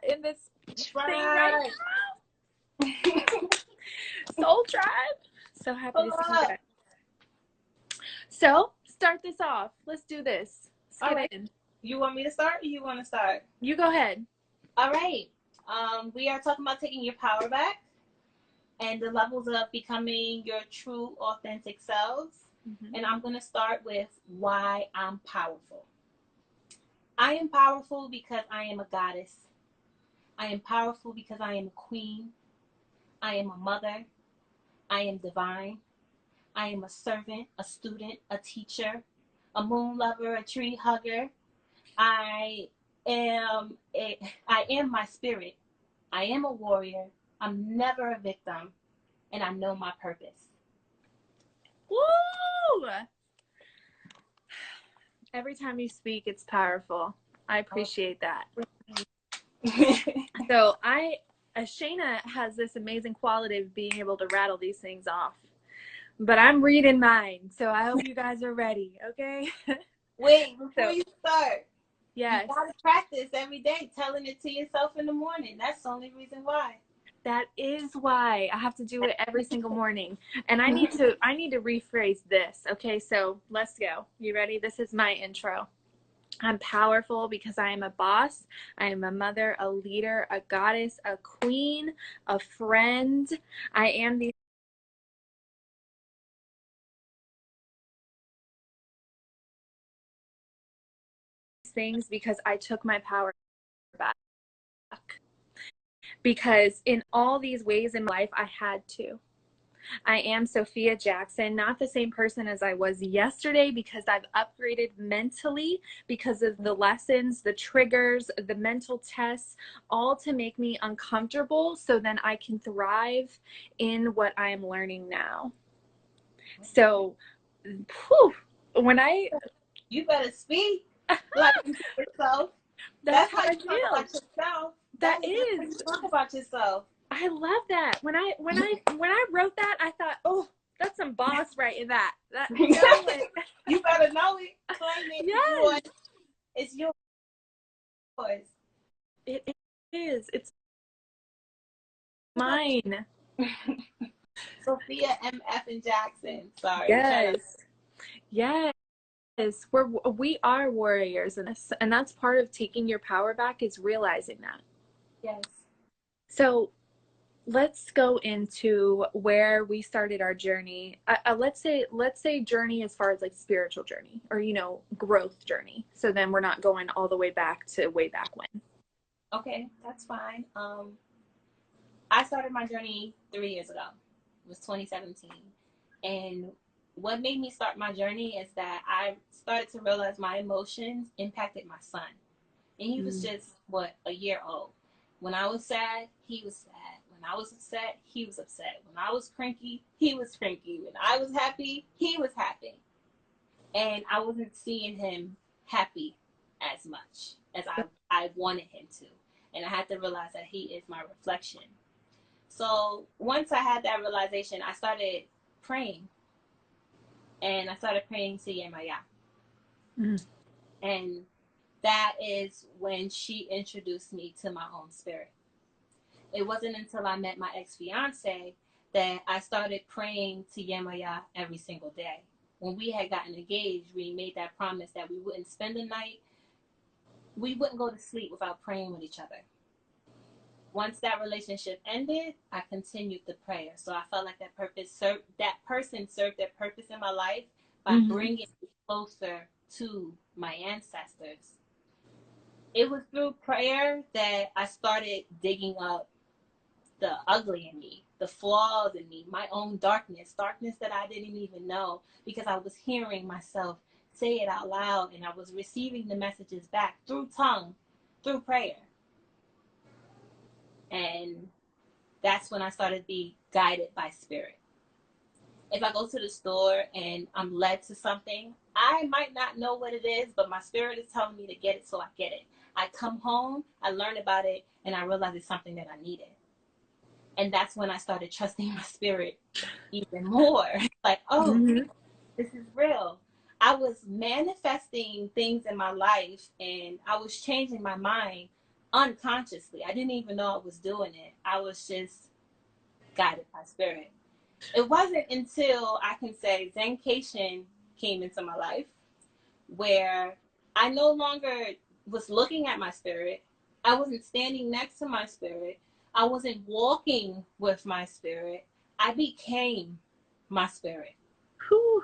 in this thing right now. Soul Tribe. So happy to see you guys. So, start this off. Let's do this. Let's get in. You want me to start or you want to start? You go ahead. All right. We are talking about taking your power back and the levels of becoming your true, authentic selves. Mm-hmm. And I'm going to start with why I'm powerful. I am powerful because I am a goddess. I am powerful because I am a queen. I am a mother. I am divine. I am a servant, a student, a teacher, a moon lover, a tree hugger. I am my spirit. I am a warrior. I'm never a victim. And I know my purpose. Woo! Every time you speak, it's powerful. I appreciate that. So Shayna has this amazing quality of being able to rattle these things off. But I'm reading mine, so I hope you guys are ready, okay? Wait, before you start, yes. You gotta practice every day, telling it to yourself in the morning. That's the only reason why. That is why I have to do it every single morning. And I need to rephrase this, okay? So let's go. You ready? This is my intro. I'm powerful because I am a boss. I am a mother, a leader, a goddess, a queen, a friend. I am these things because I took my power back. Because in all these ways in my life, I had to. I am Sophia Jackson, not the same person as I was yesterday because I've upgraded mentally because of the lessons, the triggers, the mental tests, all to make me uncomfortable so then I can thrive in what I am learning now. So, when you better speak like yourself. That's how you talk about yourself. That is how you talk about yourself. I love that. When I wrote that, I thought, oh, that's some boss right in that. You better know it. Claim it. Yes. It's yours. It is. It's mine. Sophia M.F. and Jackson. Sorry. Yes. Yes. We are warriors in this, and that's part of taking your power back is realizing that. Yes. So let's go into where we started our journey. Let's say journey as far as like spiritual journey or, growth journey. So then we're not going all the way back to way back when. Okay, that's fine. I started my journey 3 years ago. It was 2017. And what made me start my journey is that I started to realize my emotions impacted my son. And he was just, a year old. When I was sad, he was sad. When I was upset, he was upset. When I was cranky, he was cranky. When I was happy, he was happy. And I wasn't seeing him happy as much as I wanted him to. And I had to realize that he is my reflection. So once I had that realization, I started praying. And I started praying to Yemaya. And that is when she introduced me to my own spirit. It wasn't until I met my ex-fiance that I started praying to Yemaya every single day. When we had gotten engaged, we made that promise that we wouldn't spend the night, we wouldn't go to sleep without praying with each other. Once that relationship ended, I continued the prayer. So I felt like that person served their purpose in my life by bringing me closer to my ancestors. It was through prayer that I started digging up the ugly in me, the flaws in me, my own darkness that I didn't even know because I was hearing myself say it out loud and I was receiving the messages back through tongue, through prayer. And that's when I started to be guided by spirit. If I go to the store and I'm led to something, I might not know what it is, but my spirit is telling me to get it, so I get it. I come home, I learn about it, and I realize it's something that I needed. And that's when I started trusting my spirit even more. Like, this is real. I was manifesting things in my life, and I was changing my mind unconsciously. I didn't even know I was doing it. I was just guided by spirit. It wasn't until I can say Zencation came into my life where I no longer was looking at my spirit. I wasn't standing next to my spirit. I wasn't walking with my spirit. I became my spirit. Whew.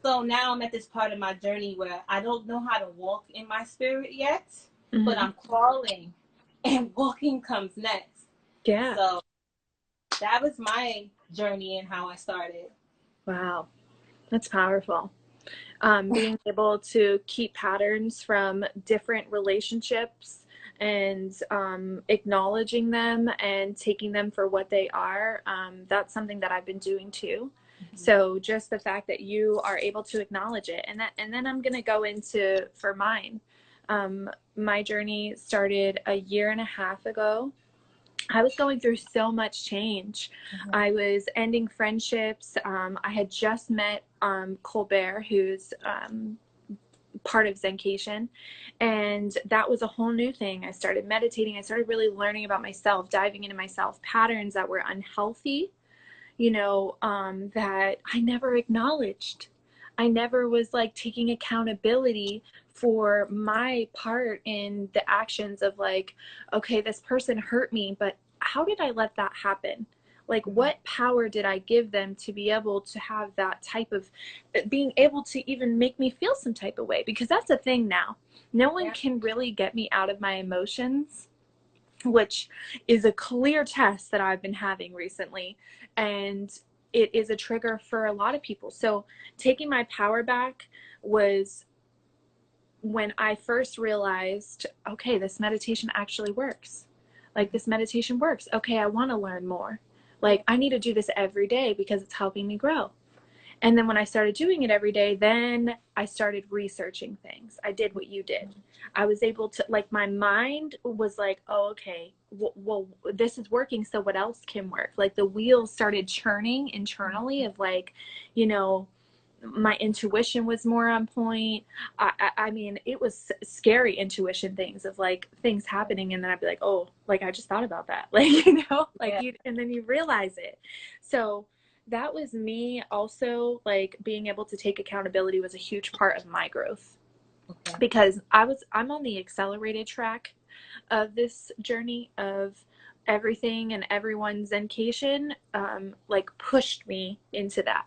So now I'm at this part of my journey where I don't know how to walk in my spirit yet, but Mm-hmm. I'm crawling and walking comes next. Yeah. So that was my journey and how I started. Wow. That's powerful. Being able to keep patterns from different relationships and acknowledging them and taking them for what they are, that's something that I've been doing too. So just the fact that you are able to acknowledge it, and then I'm gonna go into for mine. My journey started a year and a half ago. I was going through so much change. Mm-hmm. I was ending friendships. I had just met Colbert, who's part of Zencation, and that was a whole new thing. I started meditating. I started really learning about myself, diving into myself, patterns that were unhealthy, that I never acknowledged. I never was like taking accountability for my part in the actions of like, okay, this person hurt me, but how did I let that happen? Like, what power did I give them to be able to have that type of being able to even make me feel some type of way? Because that's a thing now. No one can really get me out of my emotions, which is a clear test that I've been having recently. And it is a trigger for a lot of people. So taking my power back was when I first realized, okay, this meditation actually works. Like, this meditation works. Okay, I want to learn more. Like, I need to do this every day because it's helping me grow. And then when I started doing it every day, then I started researching things. I did what you did. I was able to, like, my mind was like, oh, okay, well, this is working, so what else can work? Like, the wheels started churning internally of like, my intuition was more on point. I mean, it was scary intuition things of like things happening, and then I'd be like, oh, like I just thought about that, like and then you realize it. So that was me also, like being able to take accountability was a huge part of my growth, because I'm on the accelerated track of this journey of everything and everyone's Zencation, like pushed me into that.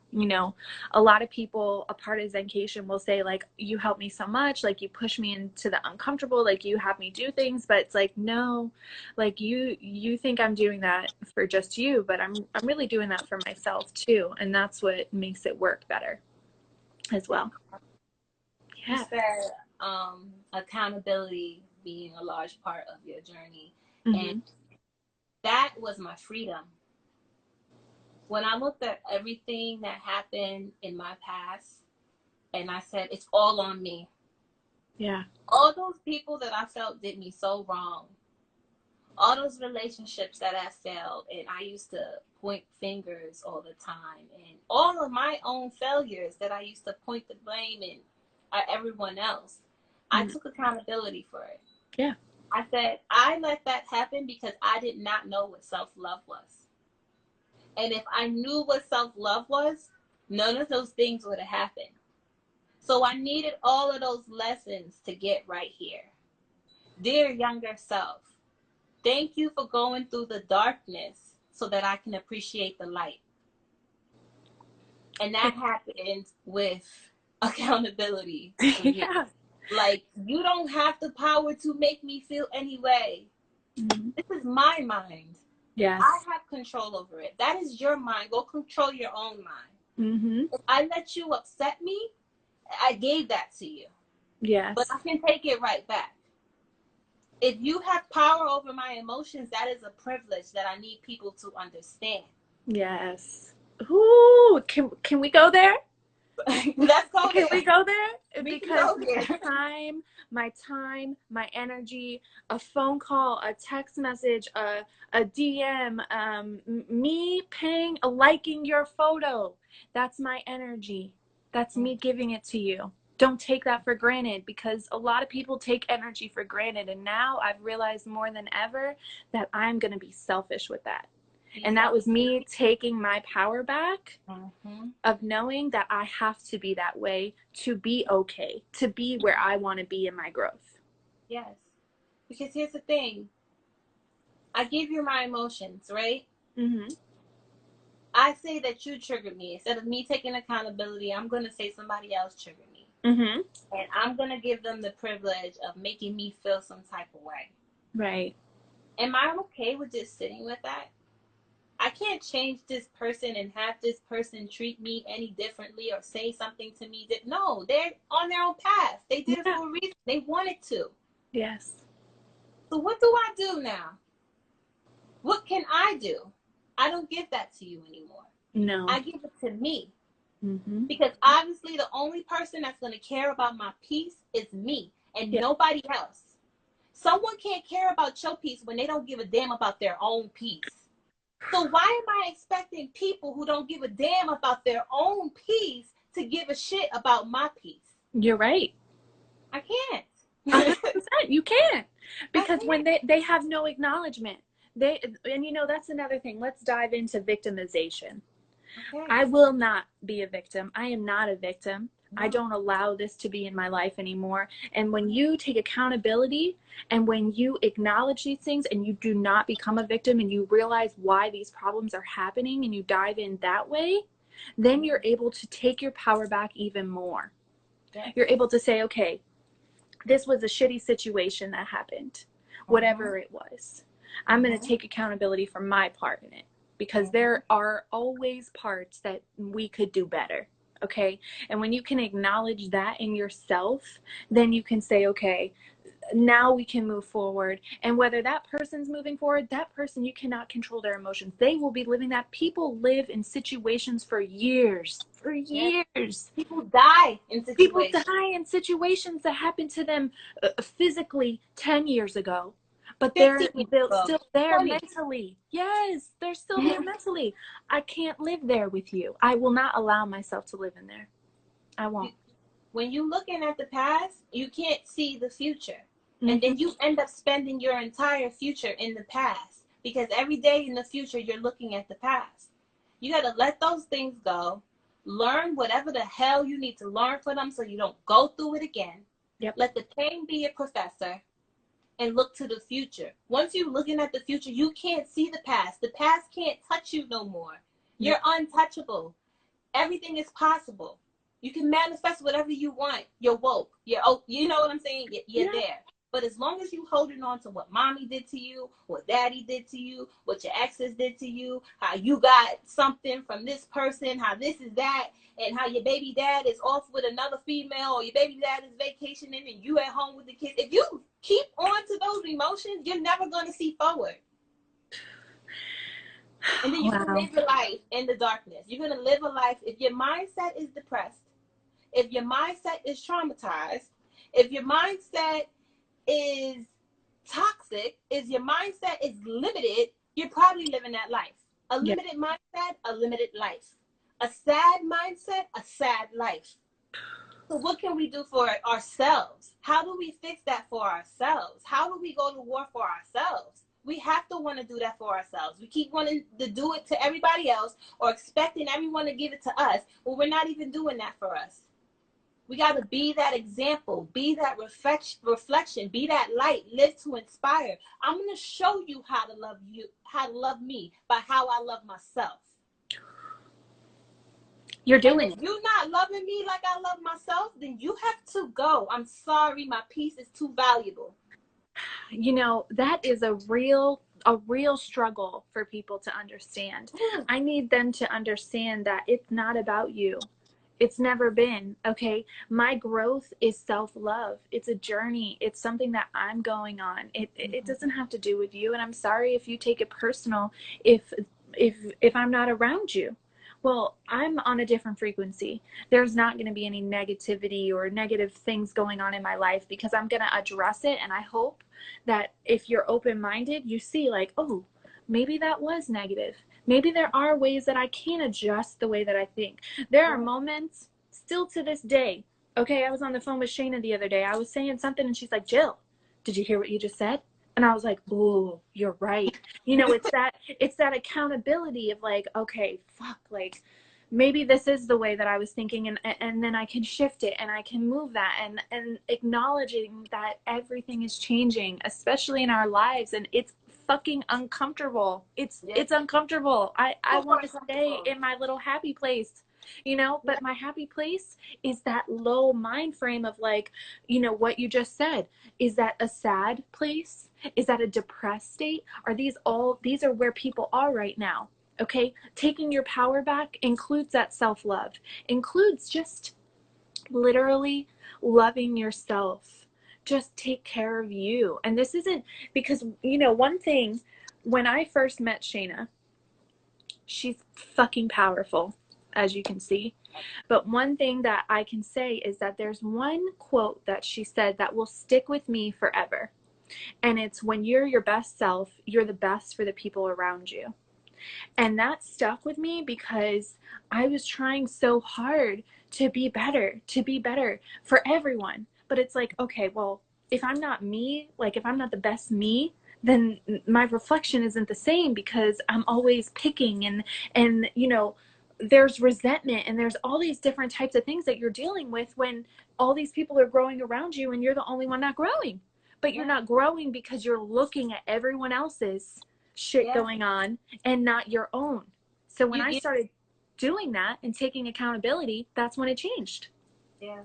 A lot of people, a part of Zencation will say like, you help me so much, like you push me into the uncomfortable, like you have me do things, but it's like, no, like you think I'm doing that for just you, but I'm really doing that for myself too, and that's what makes it work better as well. You Yeah. said accountability being a large part of your journey. Mm-hmm. And that was my freedom. When I looked at everything that happened in my past and I said, it's all on me. Yeah. All those people that I felt did me so wrong. All those relationships that I failed, and I used to point fingers all the time, and all of my own failures that I used to point the blame and at everyone else. I took accountability for it. Yeah. I said, I let that happen because I did not know what self-love was. And if I knew what self-love was, none of those things would have happened. So I needed all of those lessons to get right here. Dear younger self, thank you for going through the darkness so that I can appreciate the light. And that happens with accountability. Yeah. Like, you don't have the power to make me feel any way. Mm-hmm. This is my mind. Yes. I have control over it. That is your mind. Go control your own mind. Mm-hmm. If I let you upset me, I gave that to you. Yes. But I can take it right back. If you have power over my emotions, that is a privilege that I need people to understand. Yes. Ooh, can we go there? Let's go Can there. we go there? We can Because go there. my time, my energy, a phone call, a text message, a DM, me paying, liking your photo, that's my energy. That's me giving it to you. Don't take that for granted, because a lot of people take energy for granted. And now I've realized more than ever that I'm going to be selfish with that. And that was me taking my power back of knowing that I have to be that way to be okay, to be where I want to be in my growth. Yes. Because here's the thing. I give you my emotions, right? Mm-hmm. I say that you triggered me. Instead of me taking accountability, I'm going to say somebody else triggered me. Mm-hmm. And I'm going to give them the privilege of making me feel some type of way. Right. Am I okay with just sitting with that? I can't change this person and have this person treat me any differently or say something to me that, no, they're on their own path. They did it for a reason. They wanted to. Yes. So what do I do now? What can I do? I don't give that to you anymore. No. I give it to me. Mm-hmm. Because obviously the only person that's going to care about my peace is me and nobody else. Someone can't care about your peace when they don't give a damn about their own peace. So why am I expecting people who don't give a damn about their own peace to give a shit about my peace? You're right. I can't. 100%. You can't. Because when they have no acknowledgement. And you know, that's another thing. Let's dive into victimization. Okay. I will not be a victim. I am not a victim. No. I don't allow this to be in my life anymore. And when you take accountability and when you acknowledge these things and you do not become a victim and you realize why these problems are happening and you dive in that way, then you're able to take your power back even more. Yes. You're able to say, okay, this was a shitty situation that happened, whatever it was. I'm going to take accountability for my part in it. Because there are always parts that we could do better, okay? And when you can acknowledge that in yourself, then you can say, okay, now we can move forward. And whether that person's moving forward, that person, you cannot control their emotions. They will be living that. People live in situations for years. For years. People die in situations. People die in situations that happened to them physically 10 years ago. But they're still there 20. Mentally. Yes, they're still there mentally. I can't live there with you. I will not allow myself to live in there. I won't. When you're looking at the past, you can't see the future. And then you end up spending your entire future in the past. Because every day in the future, you're looking at the past. You got to let those things go. Learn whatever the hell you need to learn for them so you don't go through it again. Yep. Let the pain be a professor. And look to the future. Once you're looking at the future, you can't see the past. The past can't touch you no more. You're untouchable. Everything is possible. You can manifest whatever you want. You're woke. You know what I'm saying? You're there. But as long as you holding on to what mommy did to you, what daddy did to you, what your exes did to you, how you got something from this person, how this is that, and how your baby dad is off with another female, or your baby dad is vacationing and you at home with the kids. If you keep on to those emotions, you're never going to see forward. And then you're going to live a life in the darkness. You're going to live a life, if your mindset is depressed, if your mindset is traumatized, if your mindset is toxic, if your mindset is limited, you're probably living that life. A limited mindset, a limited life. A sad mindset, a sad life. So what can we do for ourselves? How do we fix that for ourselves? How do we go to war for ourselves? We have to want to do that for ourselves. We keep wanting to do it to everybody else or expecting everyone to give it to us, but we're not even doing that for us. We got to be that example, be that reflection, be that light, live to inspire. I'm going to show you how to love me by how I love myself. You're doing it. If you're not loving me like I love myself, then you have to go. I'm sorry, my peace is too valuable. You know, that is a real struggle for people to understand. I need them to understand that it's not about you. It's never been, okay? My growth is self-love. It's a journey. It's something that I'm going on. It doesn't have to do with you. And I'm sorry if you take it personal if I'm not around you. Well, I'm on a different frequency. There's not going to be any negativity or negative things going on in my life because I'm going to address it. And I hope that if you're open-minded, you see like, oh, maybe that was negative. Maybe there are ways that I can adjust the way that I think. There are moments still to this day, Okay, I was on the phone with Shayna the other day. I was saying something and she's like, Jill, did you hear what you just said? And I was like, "Ooh, you're right." You know, it's that accountability of like, okay, fuck, like maybe this is the way that I was thinking, and then I can shift it and I can move that, and acknowledging that everything is changing, especially in our lives, and it's fucking uncomfortable. It's uncomfortable. I So want to stay uncomfortable. in my little happy place, you know, Yeah. but my happy place is that low mind frame of like, you know, what you just said. Is that a sad place? Is that a depressed state? These are where people are right now? Okay, taking your power back includes that self-love, includes just literally loving yourself. Just take care of you. And this isn't because, you know, one thing, when I first met Shayna, she's fucking powerful, as you can see. But one thing that I can say is that there's one quote that she said that will stick with me forever. And it's, when you're your best self, you're the best for the people around you. And that stuck with me because I was trying so hard to be better for everyone. But it's like, okay, well, if I'm not me, like if I'm not the best me, then my reflection isn't the same, because I'm always picking, and you know, there's resentment and there's all these different types of things that you're dealing with when all these people are growing around you and you're the only one not growing. But you're Yeah. not growing because you're looking at everyone else's shit Yeah. going on and not your own. So when You I get. started doing that and taking accountability, that's when it changed. Yeah.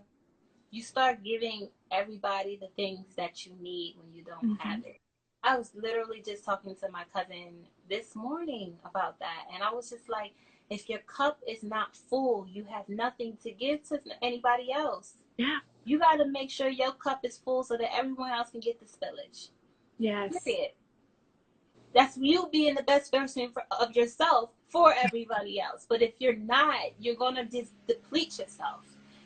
You start giving everybody the things that you need when you don't Mm-hmm. have it. I was literally just talking to my cousin this morning about that, and I was just like, if your cup is not full, you have nothing to give to anybody else. Yeah. You got to make sure your cup is full so that everyone else can get the spillage. Yes. Period. That's you being the best version of yourself for everybody else. But if you're not, you're going to just deplete yourself.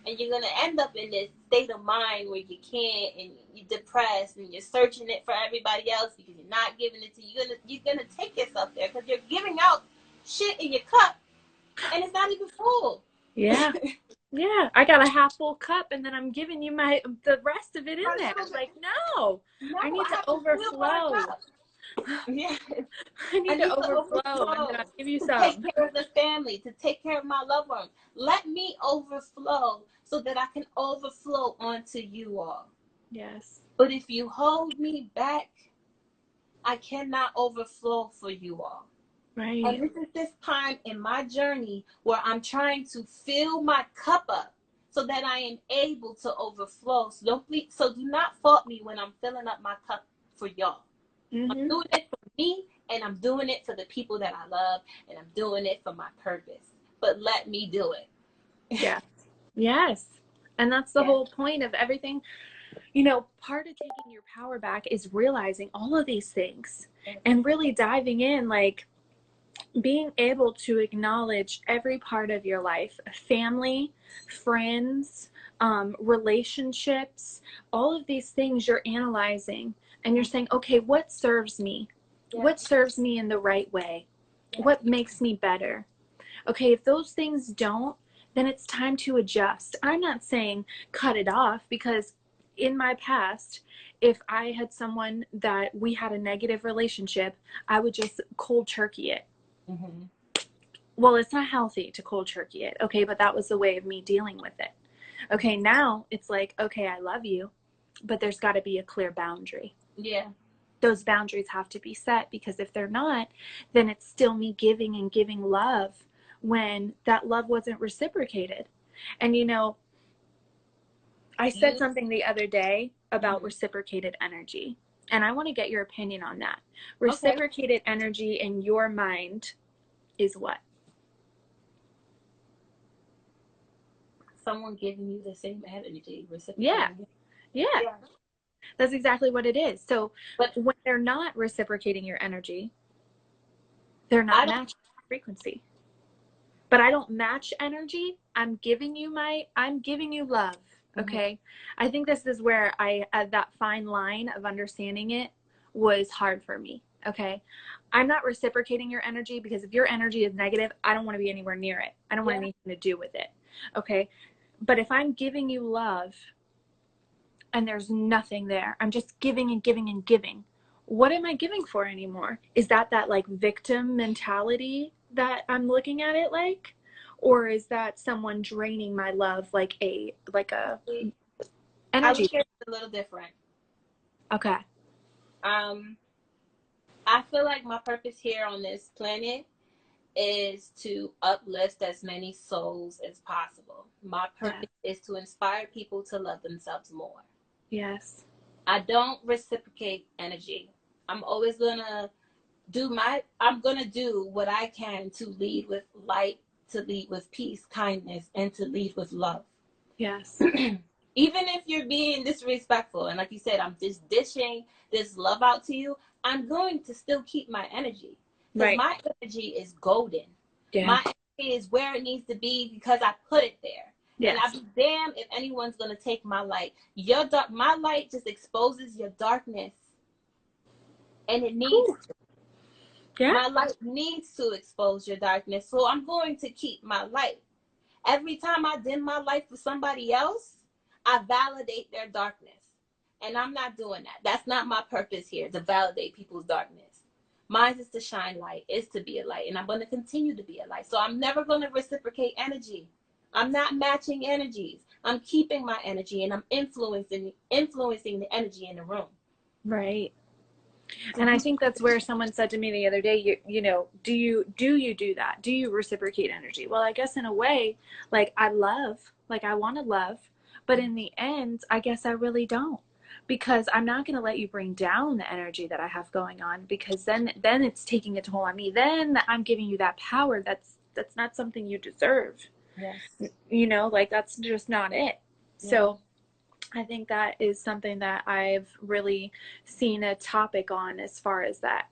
And you're going to end up in this state of mind where you can't, and you're depressed, and you're searching it for everybody else because you're not giving it to you. You're gonna take yourself there because you're giving out shit in your cup and it's not even full. Yeah. Yeah. I got a half full cup and then I'm giving you the rest of it in there. Like, no, No, I need I to have to fill my overflow. cup. Yeah. I I need to need to overflow and then overflow I'll give you to take some. care of the family, to take care of my loved ones. Let me overflow so that I can overflow onto you all. Yes. But if you hold me back, I cannot overflow for you all. And Right. this is this time in my journey where I'm trying to fill my cup up so that I am able to overflow. So do not fault me when I'm filling up my cup for y'all. I'm Mm-hmm. doing it for me, and I'm doing it for the people that I love, and I'm doing it for my purpose. But let me do it. Yeah. Yes. And that's the Yeah. whole point of everything. You know, part of taking your power back is realizing all of these things and really diving in, like being able to acknowledge every part of your life, family, friends, relationships, all of these things you're analyzing, and you're saying, okay, what serves me? Yeah. What serves me in the right way? Yeah. What makes me better? Okay, if those things don't, then it's time to adjust. I'm not saying cut it off, because in my past, if I had someone that we had a negative relationship, I would just cold turkey it. Mm-hmm. Well, it's not healthy to cold turkey it, okay, but that was the way of me dealing with it. Okay, now it's like, okay, I love you, but there's got to be a clear boundary. Yeah. Those boundaries have to be set, because if they're not, then it's still me giving and giving love when that love wasn't reciprocated. And you know, I said You. something the other day about Mm-hmm. reciprocated energy, and I want to get your opinion on that. Okay. Reciprocated energy in your mind is what? Someone giving you the same energy, Yeah, reciprocating. yeah, Yeah. that's exactly what it is. So But when they're not reciprocating your energy, they're I not don't. matching frequency. But I don't match energy. I'm giving you love. Mm-hmm. Okay. I think this is where that fine line of understanding it was hard for me. Okay. I'm not reciprocating your energy, because if your energy is negative, I don't want to be anywhere near it. I don't want Yeah. anything to do with it. Okay. But if I'm giving you love and there's nothing there, I'm just giving and giving and giving, what am I giving for anymore? Is that like victim mentality that I'm looking at it like? Or is that someone draining my love like a I energy? look at it a little different. Okay. I feel like my purpose here on this planet is to uplift as many souls as possible. My Yeah. purpose is to inspire people to love themselves more. Yes. I don't reciprocate energy. I'm always gonna I'm gonna do what I can to lead with light, to lead with peace, kindness, and to lead with love. Yes. Even if you're being disrespectful, and like you said, I'm just dishing this love out to you, I'm going to still keep my energy, because Right. my energy is golden. Yeah. My energy is where it needs to be because I put it there. And Yes. I'd be damned if anyone's gonna take my light. My light just exposes your darkness, and it needs Cool. Yeah. my light needs to expose your darkness. So I'm going to keep my light. Every time I dim my light for somebody else, I validate their darkness. And I'm not doing that. That's not my purpose here, to validate people's darkness. Mine is to shine light, is to be a light. And I'm going to continue to be a light. So I'm never going to reciprocate energy. I'm not matching energies. I'm keeping my energy, and I'm influencing the energy in the room. Right. And I think that's where someone said to me the other day, you know, do you do that? Do you reciprocate energy? Well, I guess in a way, like I want to love, but in the end, I guess I really don't, because I'm not going to let you bring down the energy that I have going on, because then it's taking a toll on me. Then I'm giving you that power that's not something you deserve. Yes. You know, like that's just not it. Yeah. So I think that is something that I've really seen a topic on as far as that.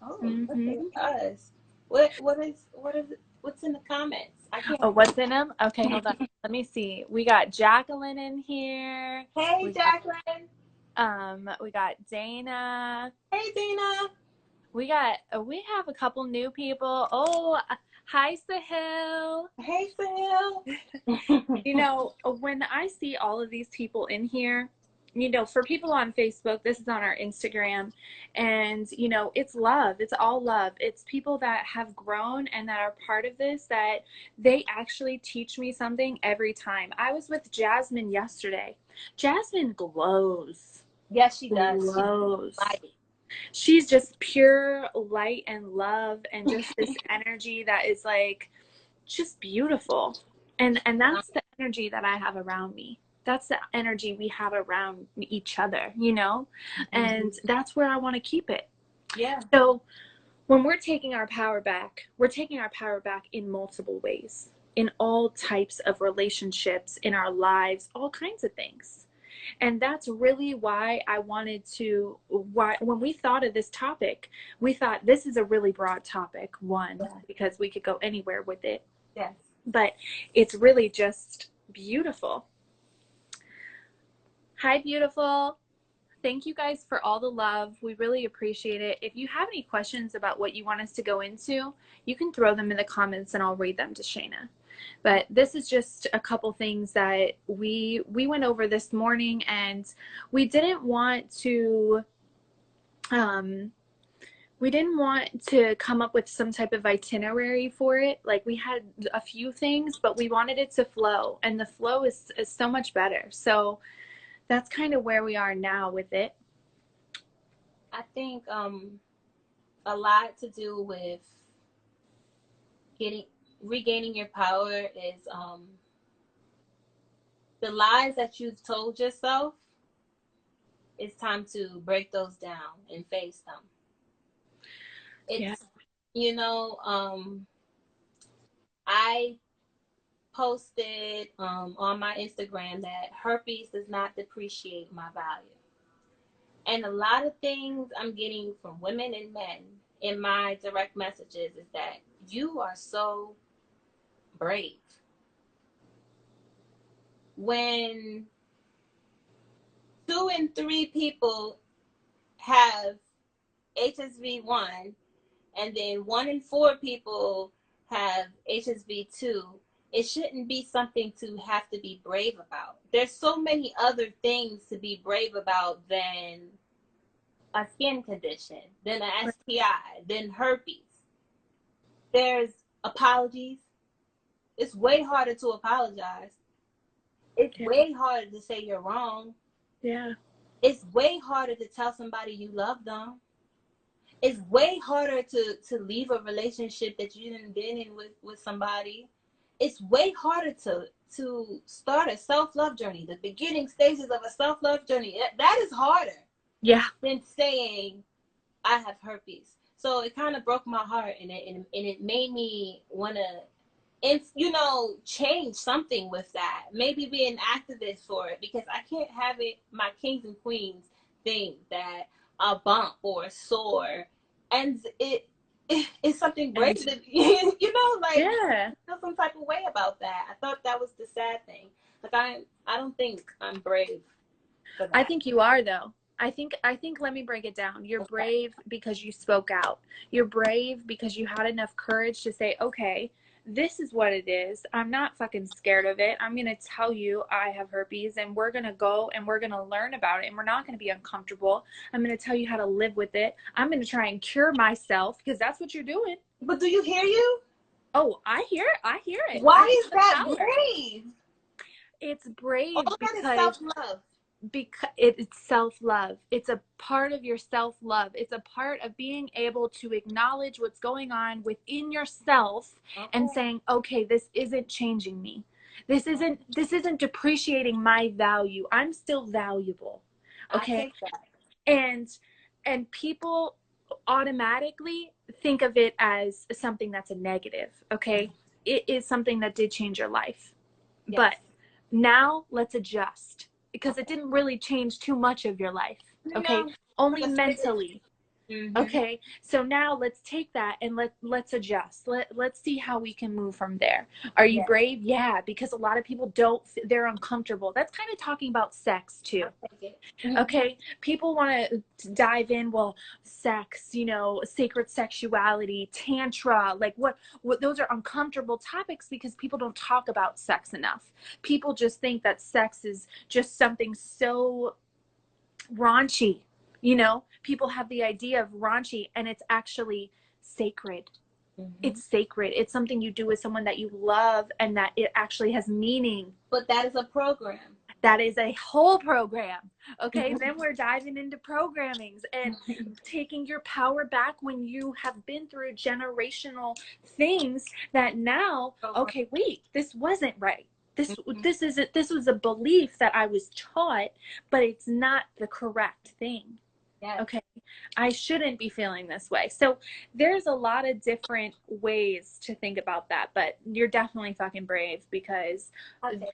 Oh, Mm-hmm. look at us. What's in the comments? I can't. Oh, what's in them? Okay, hold on. Let me see. We got Jacqueline in here. Hey, We got Jacqueline. we got Dana. Hey, Dina. We have a couple new people. Oh, hi Sahil. Hey, Phil. You know, when I see all of these people in here, you know, for people on Facebook, this is on our Instagram, and you know, it's love. It's all love. It's people that have grown and that are part of this, that they actually teach me something every time. I was with Jasmine yesterday. Jasmine glows. Yes, she does. Glows. She's She's just pure light and love, and just this energy that is like just beautiful. And that's the energy that I have around me. That's the energy we have around each other, you know? And that's where I want to keep it. Yeah. So when we're taking our power back, we're taking our power back in multiple ways, in all types of relationships, in our lives, all kinds of things. And that's really why when we thought of this topic, we thought this is a really broad topic, one, because we could go anywhere with it. Yes. But it's really just beautiful. Hi, beautiful. Thank you guys for all the love. We really appreciate it. If you have any questions about what you want us to go into, you can throw them in the comments and I'll read them to Shayna. But this is just a couple things that we went over this morning, and we didn't want to come up with some type of itinerary for it. Like, we had a few things, but we wanted it to flow, and the flow is so much better. So that's kind of where we are now with it. I think a lot to do with regaining your power is the lies that you've told yourself. It's time to break those down and face them. It's you know, I posted on my Instagram that herpes does not depreciate my value. And a lot of things I'm getting from women and men in my direct messages is that you are so brave. When 2 in 3 people have HSV1, and then 1 in 4 people have HSV2, it shouldn't be something to have to be brave about. There's so many other things to be brave about than a skin condition, than an STI, than herpes. There's apologies. It's way harder to apologize. It's Yeah. way harder to say you're wrong. Yeah. It's way harder to tell somebody you love them. It's way harder to leave a relationship that you didn't been in with somebody. It's way harder to start a self-love journey. The beginning stages of a self-love journey, that is harder Yeah. than saying I have herpes. So it kind of broke my heart, and it made me want to, and change something with that. Maybe be an activist for it, because I can't have it my kings and queens think that a bump or a sore and it's something And great that like yeah, feel some type of way about that. I thought that was the sad thing. Like I don't think I'm brave for I that. think you are though. I think let me break it down. You're Okay. brave because you spoke out. You're brave because you had enough courage to say, "Okay, this is what it is. I'm not fucking scared of it. I'm going to tell you I have herpes and we're going to go and we're going to learn about it and we're not going to be uncomfortable. I'm going to tell you how to live with it. I'm going to try and cure myself because that's what you're doing." But do you hear you? Oh, I hear it. I hear it. I Why hear is the that power. brave? It's brave All that is because self-love. it's self-love. It's a part of your self-love. It's a part of being able to acknowledge what's going on within yourself and Okay. saying, okay, this isn't changing me. This isn't depreciating my value. I'm still valuable. I Okay. take that. And people automatically think of it as something that's a negative. Okay. It is something that did change your life. Yes. But now let's adjust because it didn't really change too much of your life. Okay. No, Only like a spigot. mentally. Mm-hmm. Okay. So now let's take that and let's adjust. Let's see how we can move from there. Are you Yeah, brave? Yeah, because a lot of people don't, they're uncomfortable. That's kind of talking about sex too. I take it. Mm-hmm. Okay, people want to dive in, well, sex, sacred sexuality, tantra, like what those are uncomfortable topics because people don't talk about sex enough. People just think that sex is just something so raunchy. People have the idea of raunchy and it's actually sacred. Mm-hmm. It's sacred. It's something you do with someone that you love and that it actually has meaning. But that is a program. That is a whole program. Okay, then we're diving into programmings and taking your power back when you have been through generational things that now, okay, wait, this wasn't right. This was a belief that I was taught, but it's not the correct thing. Yes. Okay, I shouldn't be feeling this way. So there's a lot of different ways to think about that, but you're definitely fucking brave because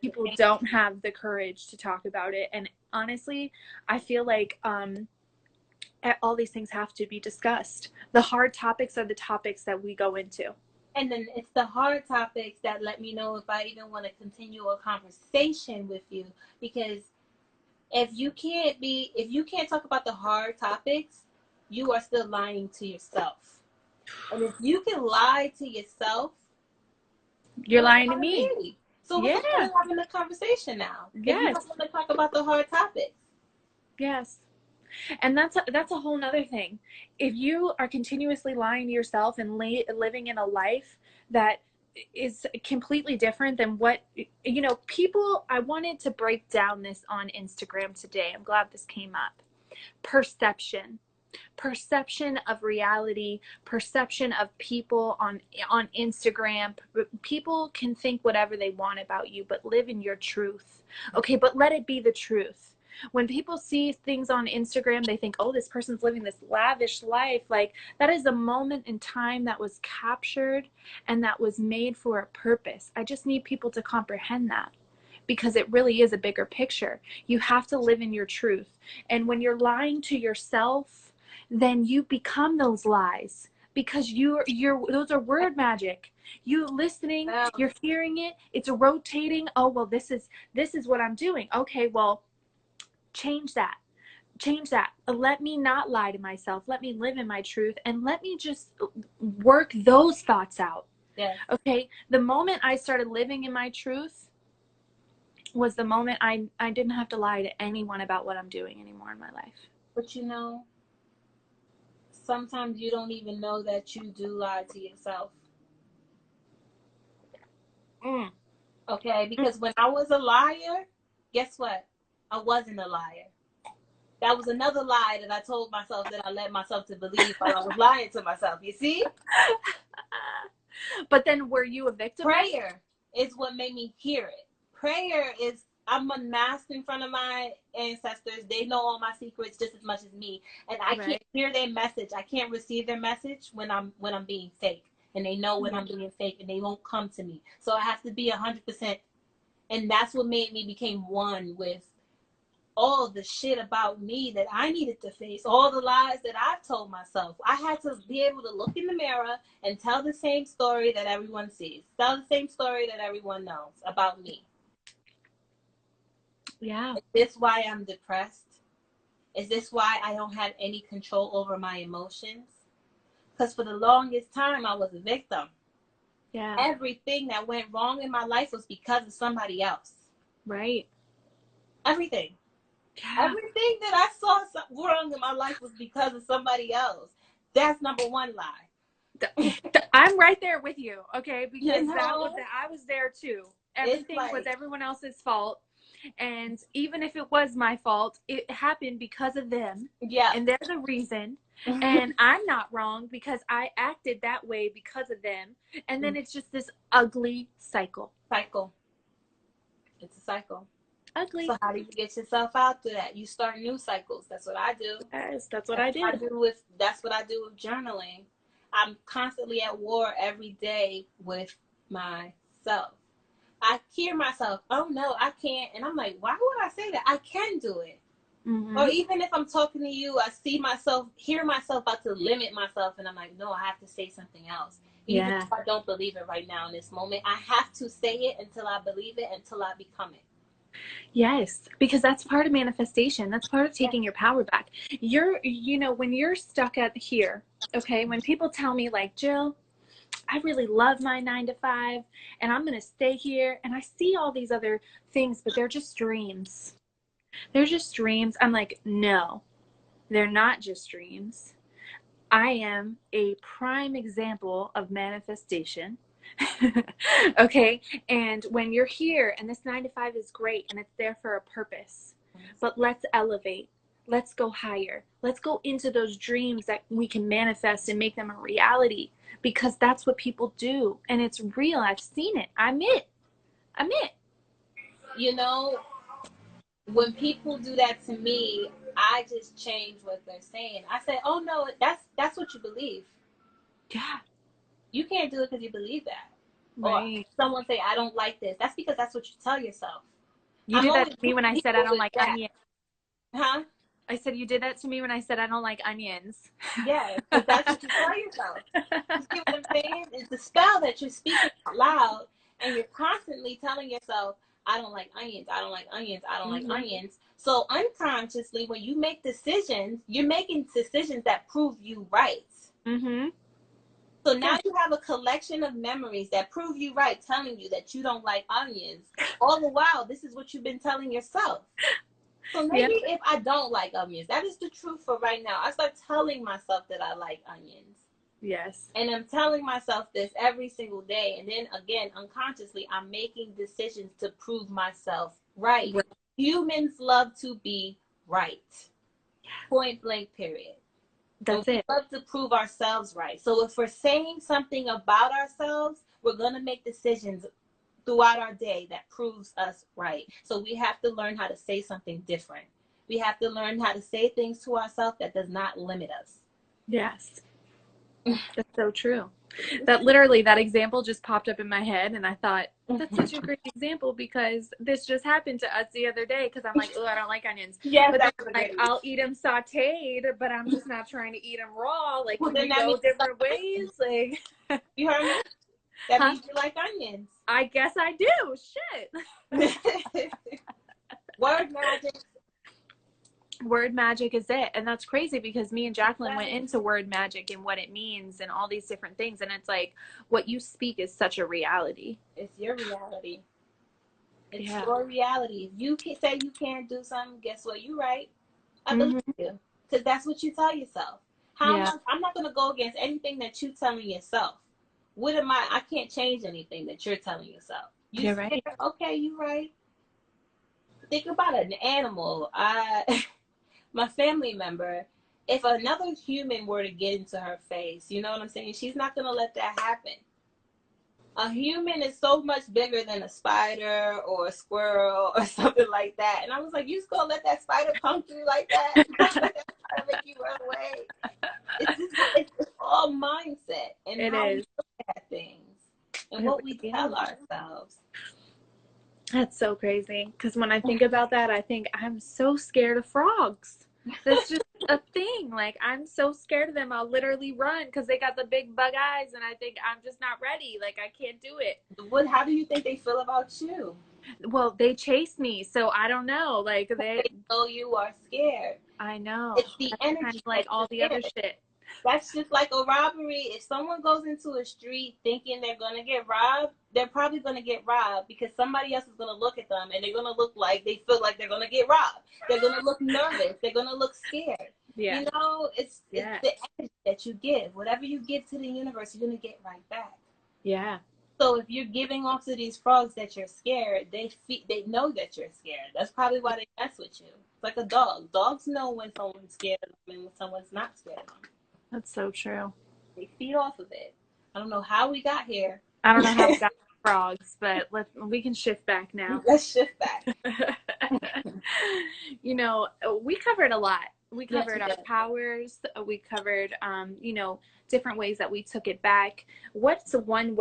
people don't have the courage to talk about it. And honestly, I feel like all these things have to be discussed. The hard topics are the topics that we go into. And then it's the hard topics that let me know if I even want to continue a conversation with you, because if you can't talk about the hard topics, you are still lying to yourself. And if you can lie to yourself, You're lying to me. me. So what's Yeah. the point of having a conversation now? If you Yes. don't want to talk about the hard topics. Yes. And that's a whole nother thing. If you are continuously lying to yourself and living in a life that is completely different than what people, I wanted to break down this on Instagram today. I'm glad this came up. Perception of reality, perception of people on Instagram. People can think whatever they want about you, but live in your truth. Okay, but let it be the truth. When people see things on Instagram, they think, oh, this person's living this lavish life. Like, that is a moment in time that was captured and that was made for a purpose. I just need people to comprehend that, because it really is a bigger picture. You have to live in your truth. And when you're lying to yourself, then you become those lies, because you're those are word magic. You listening, you're hearing it, it's rotating. Oh, well, this is what I'm doing. Okay, well, change that. Let me not lie to myself. Let me live in my truth and let me just work those thoughts out. Yes. Okay. The moment I started living in my truth was the moment I didn't have to lie to anyone about what I'm doing anymore in my life. But you know, sometimes you don't even know that you do lie to yourself. Mm. Okay? Because when I was a liar, guess what? I wasn't a liar. That was another lie that I told myself that I led myself to believe while I was lying to myself. You see? But then were you a victim? Prayer is what made me hear it. Prayer is, I'm unmasked in front of my ancestors. They know all my secrets just as much as me. And I can't hear their message. I can't receive their message when I'm being fake. And they know when I'm being fake and they won't come to me. So I have to be 100%. And that's what made me become one with all the shit about me that I needed to face, all the lies that I've told myself. I had to be able to look in the mirror and tell the same story that everyone sees, tell the same story that everyone knows about me. Yeah. Is this why I'm depressed? Is this why I don't have any control over my emotions? Because for the longest time, I was a victim. Yeah. Everything that went wrong in my life was because of somebody else. Right. Everything. Yeah. Everything that I saw wrong in my life was because of somebody else. That's number one lie. I'm right there with you, okay? Because you know, I was there too. Everything was everyone else's fault. And even if it was my fault, it happened because of them. Yeah. And they're the reason. And I'm not wrong because I acted that way because of them. And then it's just this ugly cycle. It's a cycle. Ugly. So how do you get yourself out to that? You start new cycles. That's what I do. Yes, that's what I do. That's what I do with journaling. I'm constantly at war every day with myself. I hear myself, oh no, I can't. And I'm like, why would I say that? I can do it. Mm-hmm. Or even if I'm talking to you, I hear myself about to limit myself. And I'm like, no, I have to say something else. Even if I don't believe it right now in this moment, I have to say it until I believe it, until I become it. Yes, because that's part of manifestation. That's part of taking your power back. When you're stuck at here, okay, when people tell me like, Jill, I really love my 9 to 5 and I'm going to stay here. And I see all these other things, but they're just dreams. They're just dreams. I'm like, no, they're not just dreams. I am a prime example of manifestation. Okay. And when you're here and this 9 to 5 is great and it's there for a purpose, but let's elevate. Let's go higher. Let's go into those dreams that we can manifest and make them a reality, because that's what people do. And it's real. I've seen it. I'm it. You know, when people do that to me, I just change what they're saying. I say, oh no, that's what you believe. Yeah. You can't do it because you believe that. Right. Or someone say, I don't like this. That's because that's what you tell yourself. You did that to me when I said I don't like onions. Huh? I said you did that to me when I said I don't like onions. Yeah, because that's what you tell yourself. You see what I'm saying? It's the spell that you're speaking out loud, and you're constantly telling yourself, I don't like onions, I don't like onions, I don't like onions. So unconsciously, when you make decisions, you're making decisions that prove you right. Mm-hmm. So now you have a collection of memories that prove you right, telling you that you don't like onions. All the while, this is what you've been telling yourself. So maybe if I don't like onions, that is the truth for right now. I start telling myself that I like onions. Yes. And I'm telling myself this every single day. And then again, unconsciously, I'm making decisions to prove myself right. Humans love to be right. Point blank, period. That's it. We love to prove ourselves right. So if we're saying something about ourselves, we're going to make decisions throughout our day that proves us right. So we have to learn how to say something different. We have to learn how to say things to ourselves that does not limit us. Yes. That's so true. That example just popped up in my head, and I thought, that's such a great example, because this just happened to us the other day, because I'm like, oh, I don't like onions. Yes, but then, like, I'll eat them sauteed, but I'm just not trying to eat them raw. Like, can we go different ways? Like, you heard me? That means you like onions. I guess I do. Shit. Word magic. Word magic is it. And that's crazy because me and Jacqueline went into word magic and what it means and all these different things. And it's like what you speak is such a reality. It's your reality. It's Yeah. your reality. If you can say you can't do something, guess what? You're right. I believe Mm-hmm. you. Because that's what you tell yourself. Yeah. I'm not going to go against anything that you're telling yourself. What am I can't change anything that you're telling yourself. You You're scared? right. Okay, you're right. Think about an animal. My family member, if another human were to get into her face, you know what I'm saying? She's not going to let that happen. A human is so much bigger than a spider or a squirrel or something like that. And I was like, you just gonna let that spider come through like that? You gonna let that spider make you run away? It's all mindset and It how we is. look at things and It what we really tell is. ourselves. That's so crazy. Because when I think about that, I think I'm so scared of frogs. That's just a thing. Like, I'm so scared of them. I'll literally run because they got the big bug eyes, and I think I'm just not ready. Like, I can't do it. How do you think they feel about you? Well, they chase me, so I don't know. Like, They know you are scared. I know. It's the That's kind energy of like that all you the other give. shit. That's just like a robbery. If someone goes into a street thinking they're going to get robbed, they're probably going to get robbed because somebody else is going to look at them and they're going to look like they feel like they're going to get robbed. They're going to look nervous. They're going to look scared. Yeah. You know, it's Yeah. the energy that you give. Whatever you give to the universe, you're going to get right back. Yeah. So if you're giving off to these frogs that you're scared, they know that you're scared. That's probably why they mess with you. It's like a dog. Dogs know when someone's scared of them and when someone's not scared of them. That's so true. They feed off of it. I don't know how we got here. I don't know how we got frogs, but we can shift back now. Let's shift back. You know, we covered a lot. We Yes, covered we our did. powers. We covered, different ways that we took it back. What's one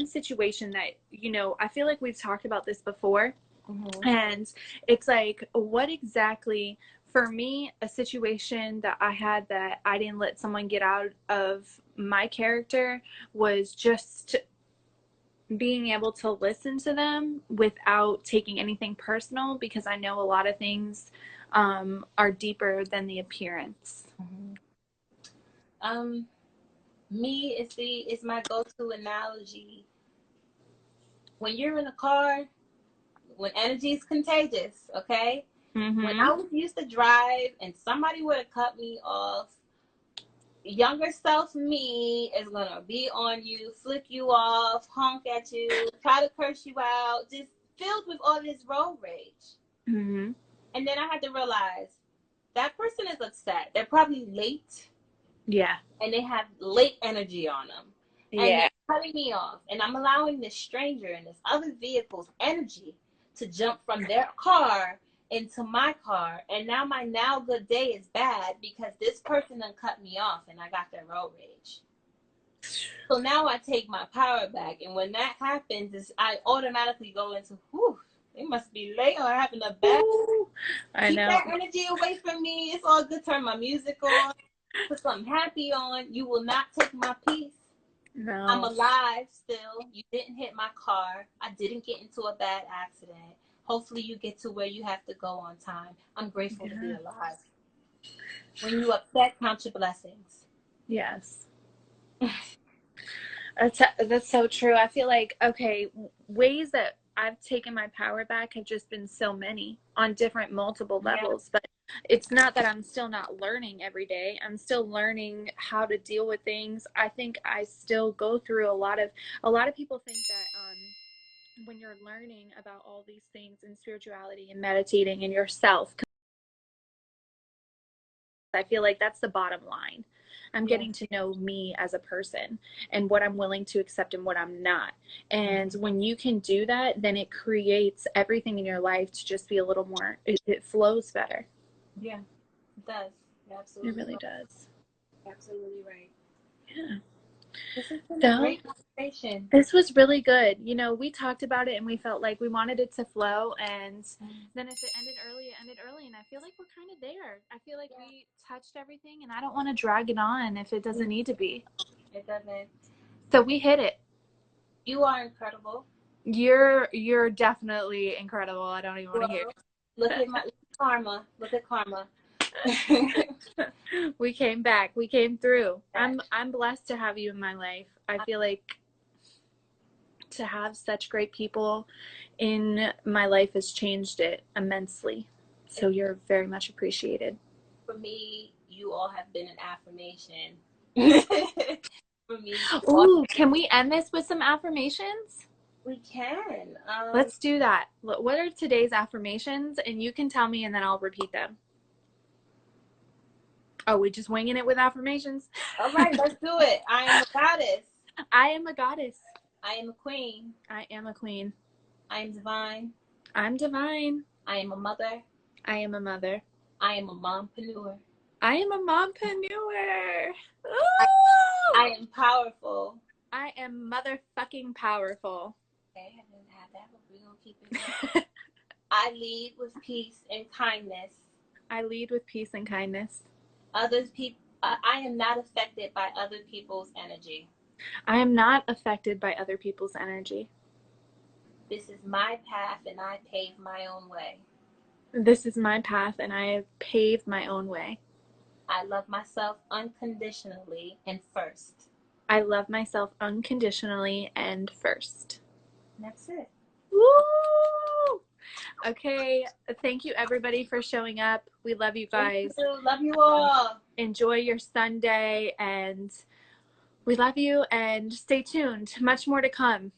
situation that, I feel like we've talked about this before. Mm-hmm. And it's like, what exactly, for me, a situation that I had that I didn't let someone get out of my character was just being able to listen to them without taking anything personal, because I know a lot of things are deeper than the appearance. Mm-hmm. Um, Me is my go-to analogy. When you're in a car, when energy is contagious, okay? When Mm-hmm. I was used to drive and somebody would have cut me off, younger self me is gonna be on you, flick you off, honk at you, try to curse you out, just filled with all this road rage. Mm-hmm. And then I had to realize that person is upset. They're probably late Yeah. and they have late energy on them. And Yeah. they're cutting me off. And I'm allowing this stranger and this other vehicle's energy to jump from their car into my car. And now my now good day is bad because this person done cut me off and I got their road rage. So now I take my power back. And when that happens, I automatically go into, whew, they must be late or having a bad. Ooh, I Keep know. that energy away from me. It's all good. Turn my music on. Put something happy on. You will not take my peace. I'm No. alive still. You didn't hit my car. I didn't get into a bad accident. Hopefully you get to where you have to go on time. I'm grateful to be alive. When you upset, count your blessings. Yes. That's so true. I feel like, okay, ways that I've taken my power back have just been so many on different multiple levels, but it's not that I'm still not learning every day. I'm still learning how to deal with things. I think I still go through a lot of people think that when you're learning about all these things in spirituality and meditating and yourself, I feel like that's the bottom line. I'm getting to know me as a person and what I'm willing to accept and what I'm not. And when you can do that, then it creates everything in your life to just be a little more, it flows better. Yeah, it does. You're absolutely It really right. does. Absolutely right. Yeah. This has been a So great conversation. this was really good. We talked about it and we felt like we wanted it to flow. And then if it ended early, it ended early. And I feel like we're kind of there. I feel like we touched everything and I don't want to drag it on if it doesn't need to be. It doesn't. So we hit it. You are incredible. You're definitely incredible. I don't even want to hear. Look at karma. Look at karma. We came back. We came through. I'm blessed to have you in my life. I feel like to have such great people in my life has changed it immensely. So you're very much appreciated. For me, you all have been an affirmation. For me, Ooh, can we end this with some affirmations? we can. Let's do that. What are today's affirmations? And you can tell me and then I'll repeat them. Oh, we just winging it with affirmations? All right, let's do it. I am a goddess. I am a goddess. I am a queen. I am a queen. I am divine. I'm divine. I am a mother. I am a mother. I am a mompreneur. I am a mompreneur. I am powerful. I am motherfucking powerful. Okay, I didn't have that, but we're going to keep it. I lead with peace and kindness. I lead with peace and kindness. I am not affected by other people's energy. I am not affected by other people's energy. This is my path and I pave my own way. This is my path and I have paved my own way. I love myself unconditionally and first. I love myself unconditionally and first. That's it. Woo! Okay, thank you everybody for showing up. We love you guys. Love you all. Enjoy your Sunday and we love you and stay tuned. Much more to come.